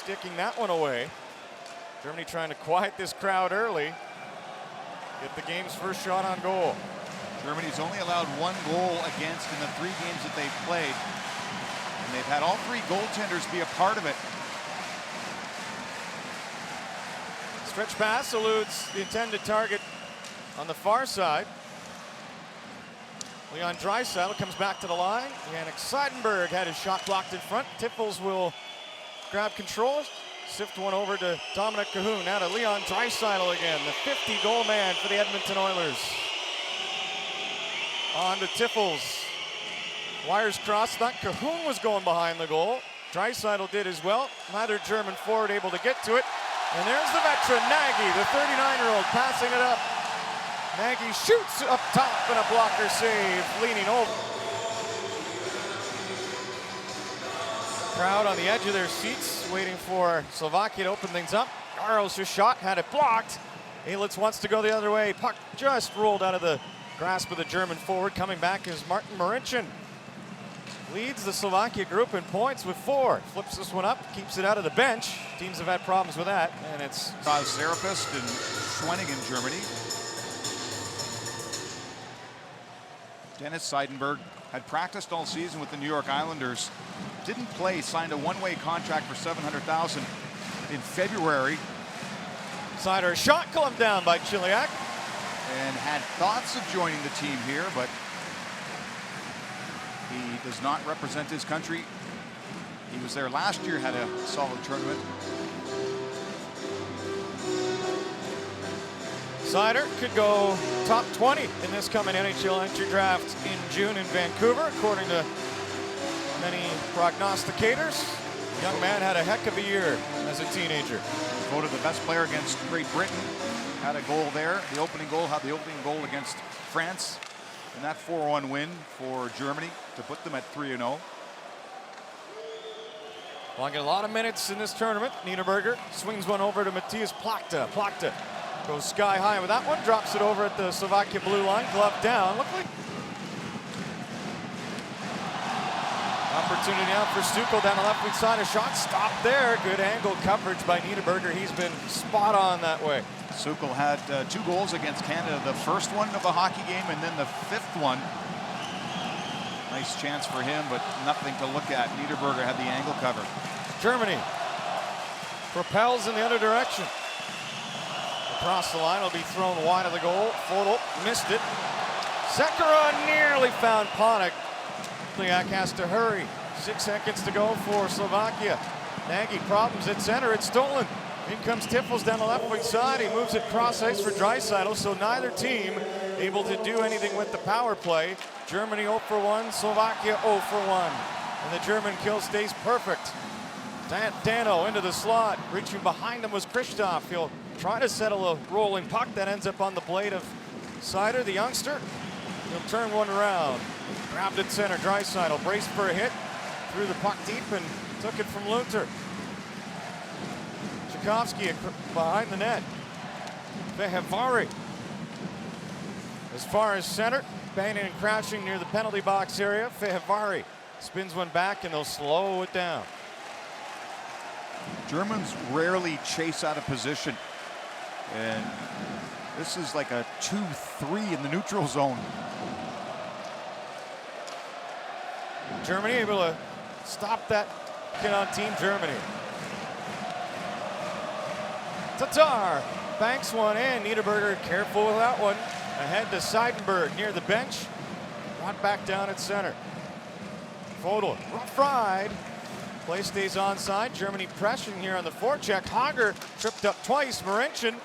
sticking that one away. Germany trying to quiet this crowd early. Get the game's first shot on goal. Germany's only allowed 1 goal against in the 3 games that they've played. And they've had all 3 goaltenders be a part of it. Stretch pass eludes the intended target on the far side. Leon Draisaitl comes back to the line. Yannick Seidenberg had his shot blocked in front. Tiffels will grab control. Sift one over to Dominic Cahoon. Now to Leon Draisaitl again, the 50-goal man for the Edmonton Oilers. On to Tiffels. Wires crossed. Thought Cahoon was going behind the goal. Draisaitl did as well. Neither German forward able to get to it. And there's the veteran, Nagy, the 39-year-old, passing it up. Nagy shoots up top and a blocker save, leaning over. Crowd on the edge of their seats, waiting for Slovakia to open things up. Garros' shot had it blocked. Elitz wants to go the other way. Puck just rolled out of the grasp of the German forward. Coming back is Martin Marincin. Leads the Slovakia group in points with 4. Flips this one up, keeps it out of the bench. Teams have had problems with that, and it's Serapist and Schwenningen, Germany. Dennis Seidenberg had practiced all season with the New York Islanders. Didn't play, signed a 1-way contract for $700,000 in February. Seider shot clubbed down by Chiliak. And had thoughts of joining the team here, but he does not represent his country. He was there last year, had a solid tournament. Seider could go top 20 in this coming NHL entry draft in June in Vancouver, according to many prognosticators. The young man had a heck of a year as a teenager. Voted the best player against Great Britain. Had a goal there. The opening goal had the opening goal against France. And that 4-1 win for Germany to put them at 3-0. Well, I get a lot of minutes in this tournament. Niederberger swings one over to Matthias Plachta. Plachta goes sky high with that one, drops it over at the Slovakia blue line, glove down. Look like opportunity out for Stukel down the left wing side. A shot stopped there. Good angle coverage by Niederberger. He's been spot on that way. Stukel had 2 goals against Canada. The first one of the hockey game and then the 5th one. Nice chance for him, but nothing to look at. Niederberger had the angle covered. Germany propels in the other direction. Across the line, will be thrown wide of the goal. Fodel missed it. Sekera nearly found Panik. Chiliak has to hurry. 6 seconds to go for Slovakia. Nagy problems at center. It's stolen. In comes Tiffels down the left wing side. He moves it cross ice for Draisaitl, so neither team able to do anything with the power play. Germany 0 for 1, Slovakia 0 for 1. And the German kill stays perfect. Dano into the slot. Reaching behind him was Kristoff. He'll try to settle a rolling puck that ends up on the blade of Seider, the youngster. He'll turn one around. Grabbed at center. Draisaitl braced for a hit. Threw the puck deep and took it from Lunter. Tchaikovsky behind the net. Fehevari as far as center, banging and crashing near the penalty box area. Fehevari spins one back and they'll slow it down. Germans rarely chase out of position, and this is like a 2-3 in the neutral zone. Germany able to stop that on Team Germany. Tatar banks one in. Niederberger careful with that one. Ahead to Seidenberg near the bench. Brought back down at center. Fodel, rough ride. Play stays onside. Germany pressing here on the forecheck. Hager tripped up twice. Marincin.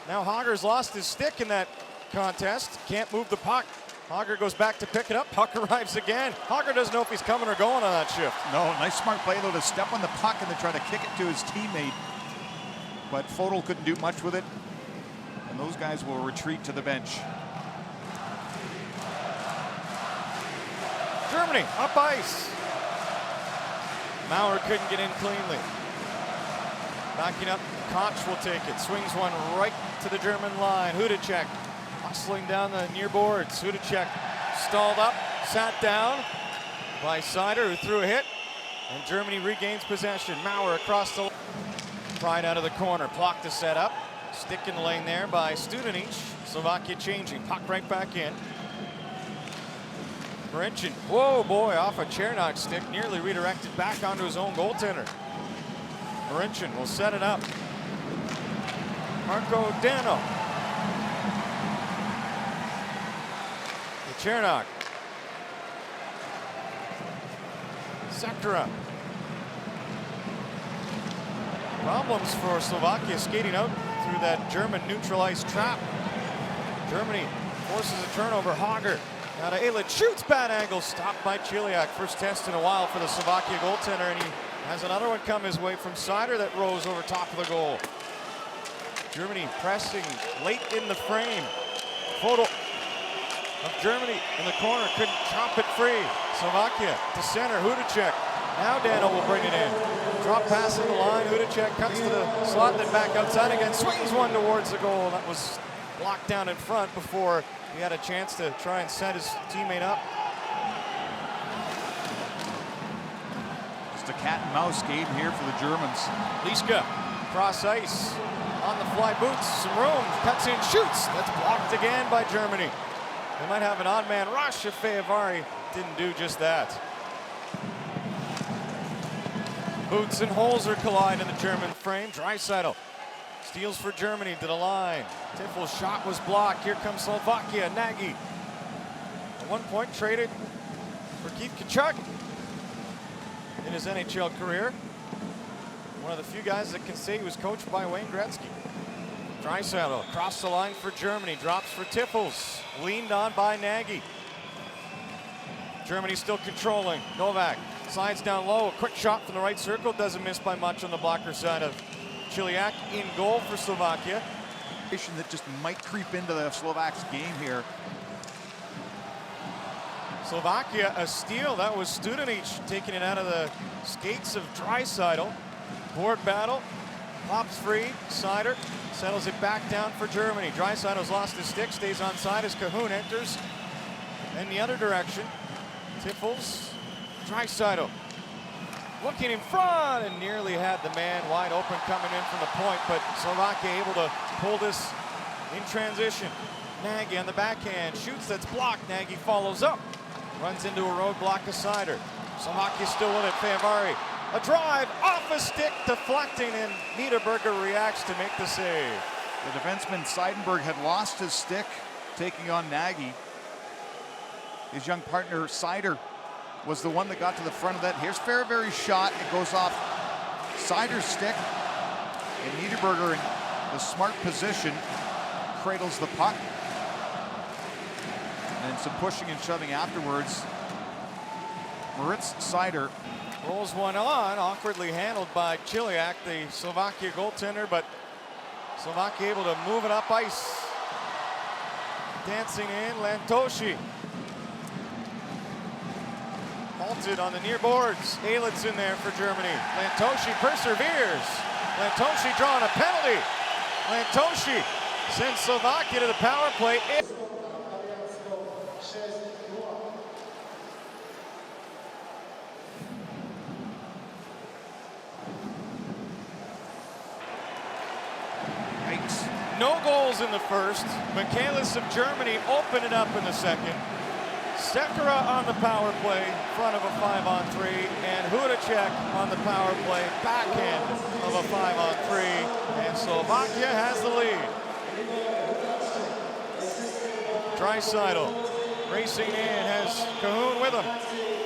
Now Hager's lost his stick in that contest. Can't move the puck. Hager goes back to pick it up. Puck arrives again. Hager doesn't know if he's coming or going on that shift. No, nice smart play though to step on the puck and then try to kick it to his teammate. But Fodel couldn't do much with it. And those guys will retreat to the bench. Germany up ice. Maurer couldn't get in cleanly. Backing up, Koch will take it. Swings one right to the German line. Hudacek hustling down the near boards. Hudacek stalled up, sat down by Seider, who threw a hit. And Germany regains possession. Maurer across the Pride out of the corner. Block to set up. Stick in the lane there by Studenic. Slovakia changing. Puck right back in. Marincin. Whoa, boy, off a Chernok stick. Nearly redirected back onto his own goaltender. Marincin will set it up. Marco Dano. To Chernok. Sekera. Problems for Slovakia skating out through that German neutral ice trap. Germany forces a turnover. Hager. Now to Ehlert. Shoots, bad angle. Stopped by Chiliak. First test in a while for the Slovakia goaltender, and he has another one come his way from Seider that rose over top of the goal. Germany pressing late in the frame. Photo of Germany in the corner. Couldn't chop it free. Slovakia to center. Hudacek. Now Dano will bring it in. Drop pass in the line. Hudacek cuts to the slot, then back outside again. Swings one towards the goal. That was blocked down in front before he had a chance to try and set his teammate up. Just a cat and mouse game here for the Germans. Liska, cross ice, on the fly, boots, some room, cuts in, shoots. That's blocked again by Germany. They might have an odd man rush if Fehervari didn't do just that. Boots and Holzer collide in the German frame. Draisaitl steals for Germany to the line. Tiffel's shot was blocked. Here comes Slovakia. Nagy. At one point traded for Keith Tkachuk in his NHL career. One of the few guys that can say he was coached by Wayne Gretzky. Draisaitl across the line for Germany. Drops for Tiffel's. Leaned on by Nagy. Germany still controlling. Novak slides down low. A quick shot from the right circle. Doesn't miss by much on the blocker side of Chiliak. In goal for Slovakia. That just might creep into the Slovaks game here. Slovakia a steal. That was Studenic taking it out of the skates of Draisaitl. Board battle. Pops free. Seider settles it back down for Germany. Draisaitl's lost his stick. Stays on side as Cahoon enters. In the other direction. Tiffel's. Draisaitl looking in front and nearly had the man wide open coming in from the point, but Slovakia able to pull this in transition. Nagy on the backhand, shoots, that's blocked. Nagy follows up, runs into a roadblock to Seider. Slovakia still with it. Fehervari, a drive off a stick, deflecting, and Niederberger reacts to make the save. The defenseman Seidenberg had lost his stick taking on Nagy. His young partner Seider was the one that got to the front of that. Here's Fehervari's shot. It goes off Seider's stick. And Niederberger in the smart position cradles the puck. And some pushing and shoving afterwards. Moritz Seider rolls one on, awkwardly handled by Chiliak, the Slovakia goaltender, but Slovakia able to move it up ice. Dancing in, Lantoshi. Halted on the near boards. Ehlert's in there for Germany. Lantoshi perseveres. Lantoshi drawing a penalty. Lantoshi sends Slovakia to the power play. No goals in the first. Michaelis of Germany opened it up in the second. Sekera on the power play, front of a 5-on-3, and Hudacek on the power play, backhand of a 5-on-3, and Slovakia has the lead. Draisaitl racing in, has Cahoon with him.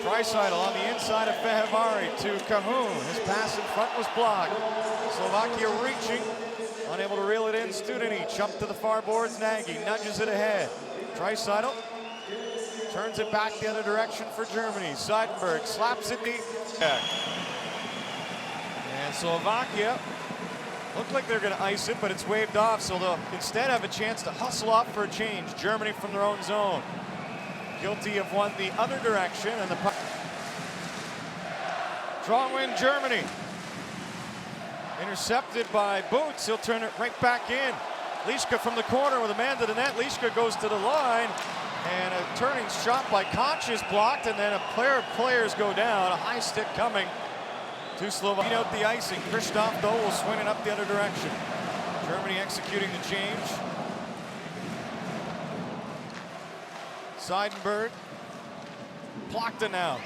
Draisaitl on the inside of Fehervari to Cahoon. His pass in front was blocked. Slovakia reaching, unable to reel it in. Studenic up to the far boards. Nagy nudges it ahead. Draisaitl turns it back the other direction for Germany. Seidenberg slaps it deep. And Slovakia looked like they're going to ice it, but it's waved off, so they'll instead have a chance to hustle off for a change. Germany from their own zone. Guilty of one the other direction, and the puck. Draw win, Germany. Intercepted by Boots. He'll turn it right back in. Liska from the corner with a man to the net. Liska goes to the line. And a turning shot by Conch is blocked, and then a pair of players go down. A high stick coming To Slovakia out the icing. Kristoff, though, will swing it up the other direction. Germany executing the change. Seidenberg. Plachta now.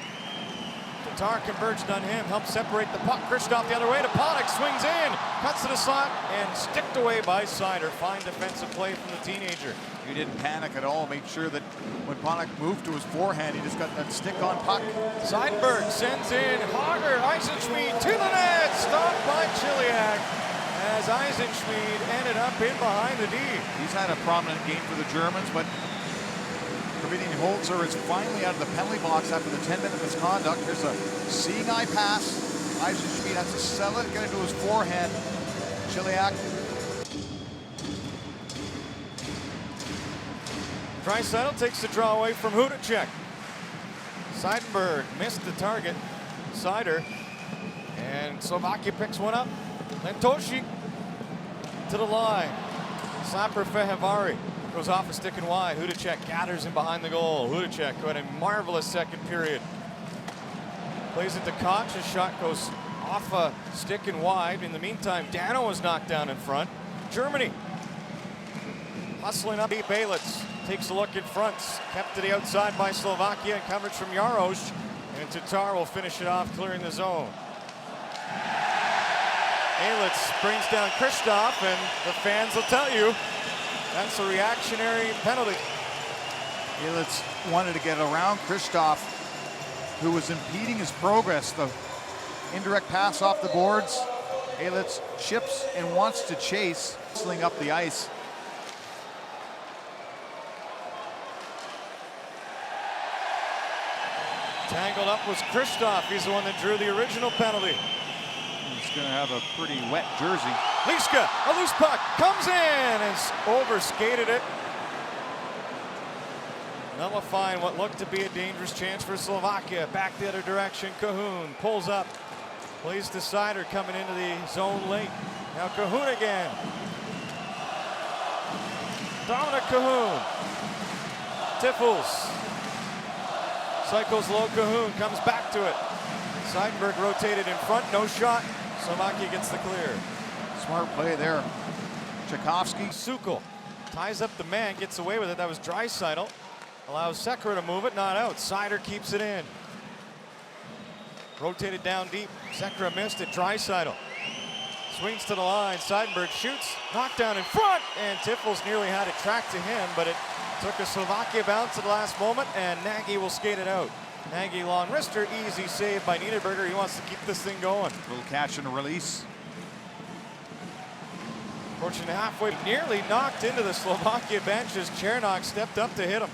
Tatar converged on him, helps separate the puck. Kristoff the other way to Panik, swings in, cuts to the slot, and sticked away by Seider. Fine defensive play from the teenager. He didn't panic at all, made sure that when Panik moved to his forehand, he just got that stick on puck. Seidenberg sends in Hager, Eisenschmied to the net, stopped by Chiliak as Eisenschmied ended up in behind the D. He's had a prominent game for the Germans, but Korbinian Holzer is finally out of the penalty box after the 10-minute misconduct. Here's a seeing eye pass. Eisenschmied has to sell it, get it to his forehand. Chiliak. Draisaitl takes the draw away from Hudacek. Seidenberg missed the target. Seider. And Slovakia picks one up. Then Toshi to the line. Slapper Fehevari. Goes off a stick and wide. Hudacek gathers him behind the goal. Hudacek who had a marvelous second period. Plays it to Koch. His shot goes off a stick and wide. In the meantime, Dano was knocked down in front. Germany hustling up. Baylitz takes a look in front. Kept to the outside by Slovakia and coverage from Jaros. And Tatar will finish it off, clearing the zone. Baylitz brings down Kristoff, and the fans will tell you that's a reactionary penalty. Baylitz wanted to get around Kristoff, who was impeding his progress. The indirect pass off the boards. Baylitz chips and wants to chase, sling up the ice. Tangled up was Kristoff. He's the one that drew the original penalty. He's going to have a pretty wet jersey. Liska, a loose puck, comes in and overskated it. Nullifying what looked to be a dangerous chance for Slovakia. Back the other direction, Cahoon pulls up. Plays to Seider coming into the zone late. Now Cahoon again. Dominic Cahoon. Tiffles. Cycles low, Cahoon comes back to it. Seidenberg rotated in front, no shot. Slovakia gets the clear. Smart play there. Tchaikovsky. Sukal ties up the man, gets away with it. That was Draisaitl. Allows Sekera to move it, not out. Seider keeps it in. Rotated down deep. Sekera missed it. Draisaitl swings to the line. Seidenberg shoots, knocked down in front, and Tiffles nearly had it tracked to him, but it took a Slovakia bounce at the last moment, and Nagy will skate it out. Nagy long wrister, easy save by Niederberger. He wants to keep this thing going. Little catch and a release. Fortunately, halfway, nearly knocked into the Slovakia bench as Chernok stepped up to hit him.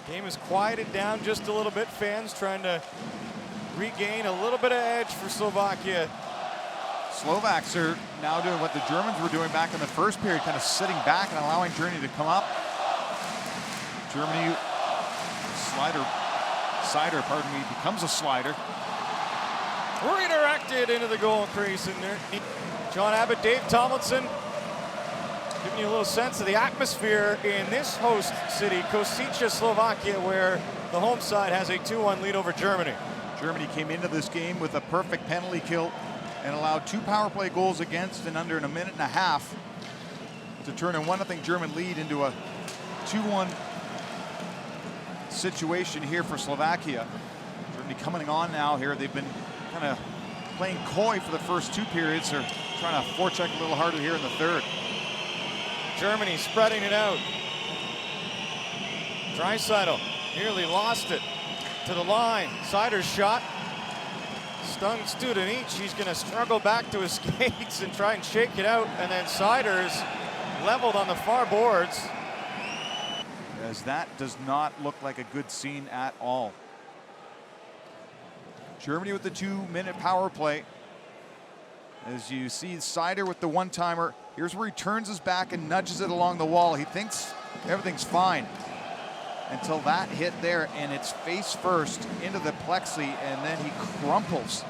Game is quieted down just a little bit. Fans trying to regain a little bit of edge for Slovakia. Slovaks are now doing what the Germans were doing back in the first period, kind of sitting back and allowing Germany to come up. Germany, Seider, pardon me, becomes a slider. Redirected into the goal crease in there. John Abbott, Dave Tomlinson, giving you a little sense of the atmosphere in this host city, Košice, Slovakia, where the home side has a 2-1 lead over Germany. Germany came into this game with a perfect penalty kill and allowed 2 power play goals against in under a minute and a half to turn a 1-0 German lead into a 2-1 situation here for Slovakia. Germany coming on now here. They've been kind of playing coy for the first 2 periods. They're trying to forecheck a little harder here in the third. Germany spreading it out. Draisaitl nearly lost it to the line. Seider's shot stung Studenic. He's going to struggle back to his skates and try and shake it out. And then Seider is leveled on the far boards. As that does not look like a good scene at all. Germany with the 2-minute power play. As you see Seider with the one-timer. Here's where he turns his back and nudges it along the wall. He thinks everything's fine until that hit there, and it's face first into the plexi, and then he crumples.